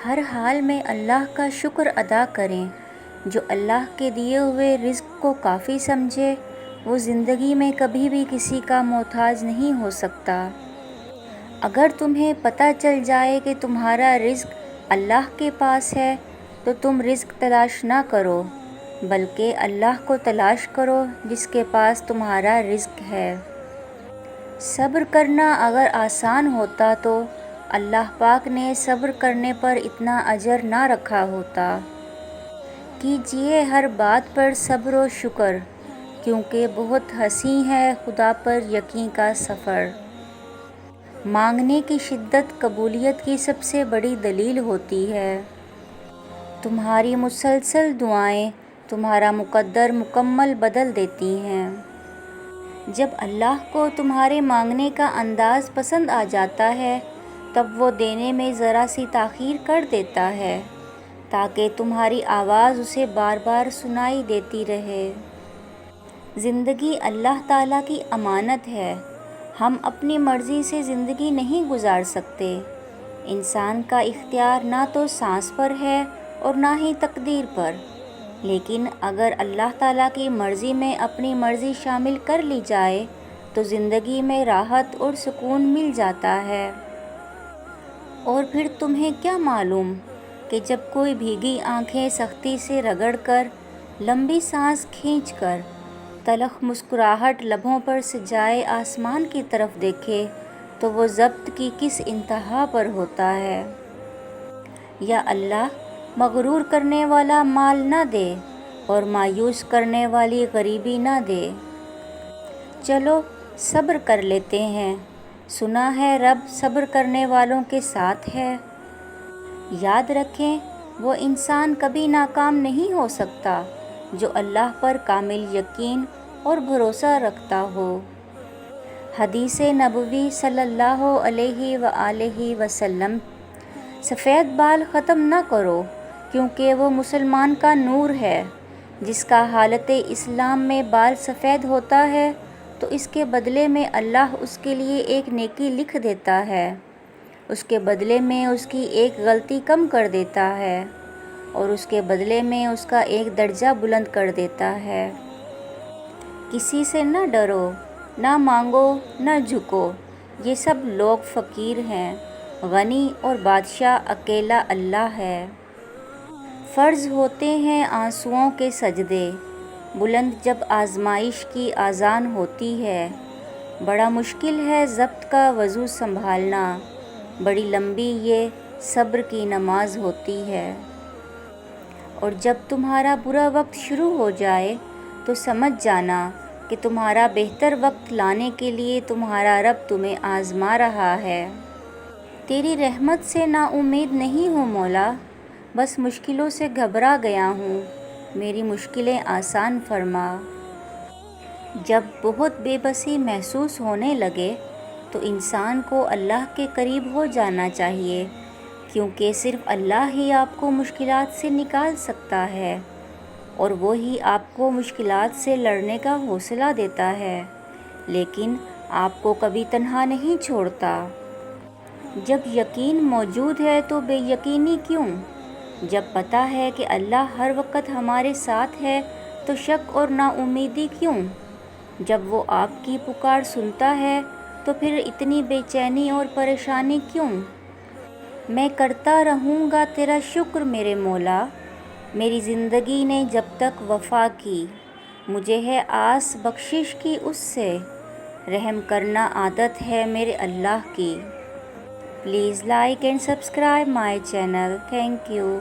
ہر حال میں اللہ کا شکر ادا کریں۔ جو اللہ کے دیے ہوئے رزق کو کافی سمجھے وہ زندگی میں کبھی بھی کسی کا محتاج نہیں ہو سکتا۔ اگر تمہیں پتہ چل جائے کہ تمہارا رزق اللہ کے پاس ہے تو تم رزق تلاش نہ کرو بلکہ اللہ کو تلاش کرو جس کے پاس تمہارا رزق ہے۔ صبر کرنا اگر آسان ہوتا تو اللہ پاک نے صبر کرنے پر اتنا اجر نہ رکھا ہوتا۔ کیجئے ہر بات پر صبر و شکر کیونکہ بہت حسین ہے خدا پر یقین کا سفر۔ مانگنے کی شدت قبولیت کی سب سے بڑی دلیل ہوتی ہے۔ تمہاری مسلسل دعائیں تمہارا مقدر مکمل بدل دیتی ہیں۔ جب اللہ کو تمہارے مانگنے کا انداز پسند آ جاتا ہے تب وہ دینے میں ذرا سی تاخیر کر دیتا ہے تاکہ تمہاری آواز اسے بار بار سنائی دیتی رہے۔ زندگی اللہ تعالیٰ کی امانت ہے۔ ہم اپنی مرضی سے زندگی نہیں گزار سکتے۔ انسان کا اختیار نہ تو سانس پر ہے اور نہ ہی تقدیر پر، لیکن اگر اللہ تعالیٰ کی مرضی میں اپنی مرضی شامل کر لی جائے تو زندگی میں راحت اور سکون مل جاتا ہے۔ اور پھر تمہیں کیا معلوم کہ جب کوئی بھیگی آنکھیں سختی سے رگڑ کر، لمبی سانس کھینچ کر، تلخ مسکراہٹ لبوں پر سجائے آسمان کی طرف دیکھے تو وہ ضبط کی کس انتہا پر ہوتا ہے۔ یا اللہ مغرور کرنے والا مال نہ دے اور مایوس کرنے والی غریبی نہ دے۔ چلو صبر کر لیتے ہیں، سنا ہے رب صبر کرنے والوں کے ساتھ ہے۔ یاد رکھیں وہ انسان کبھی ناکام نہیں ہو سکتا جو اللہ پر کامل یقین اور بھروسہ رکھتا ہو۔ حدیث نبوی صلی اللہ علیہ وآلہ وسلم۔ سفید بال ختم نہ کرو کیونکہ وہ مسلمان کا نور ہے۔ جس کا حالت اسلام میں بال سفید ہوتا ہے تو اس کے بدلے میں اللہ اس کے لیے ایک نیکی لکھ دیتا ہے، اس کے بدلے میں اس کی ایک غلطی کم کر دیتا ہے اور اس کے بدلے میں اس کا ایک درجہ بلند کر دیتا ہے۔ کسی سے نہ ڈرو، نہ مانگو، نہ جھکو، یہ سب لوگ فقیر ہیں، غنی اور بادشاہ اکیلا اللہ ہے۔ فرض ہوتے ہیں آنسوؤں کے سجدے، بلند جب آزمائش کی اذان ہوتی ہے۔ بڑا مشکل ہے ضبط کا وضو سنبھالنا، بڑی لمبی یہ صبر کی نماز ہوتی ہے۔ اور جب تمہارا برا وقت شروع ہو جائے تو سمجھ جانا کہ تمہارا بہتر وقت لانے کے لیے تمہارا رب تمہیں آزما رہا ہے۔ تیری رحمت سے نا امید نہیں ہوں مولا، بس مشکلوں سے گھبرا گیا ہوں، میری مشکلیں آسان فرما۔ جب بہت بے بسی محسوس ہونے لگے تو انسان کو اللہ کے قریب ہو جانا چاہیے کیونکہ صرف اللہ ہی آپ کو مشکلات سے نکال سکتا ہے اور وہی آپ کو مشکلات سے لڑنے کا حوصلہ دیتا ہے، لیکن آپ کو کبھی تنہا نہیں چھوڑتا۔ جب یقین موجود ہے تو بے یقینی کیوں؟ جب پتہ ہے کہ اللہ ہر وقت ہمارے ساتھ ہے تو شک اور نا امیدی کیوں؟ جب وہ آپ کی پکار سنتا ہے تو پھر اتنی بے چینی اور پریشانی کیوں؟ میں کرتا رہوں گا تیرا شکر میرے مولا، میری زندگی نے جب تک وفا کی، مجھے ہے آس بخشش کی اس سے، رحم کرنا عادت ہے میرے اللہ کی۔ Please like and subscribe my channel. Thank you.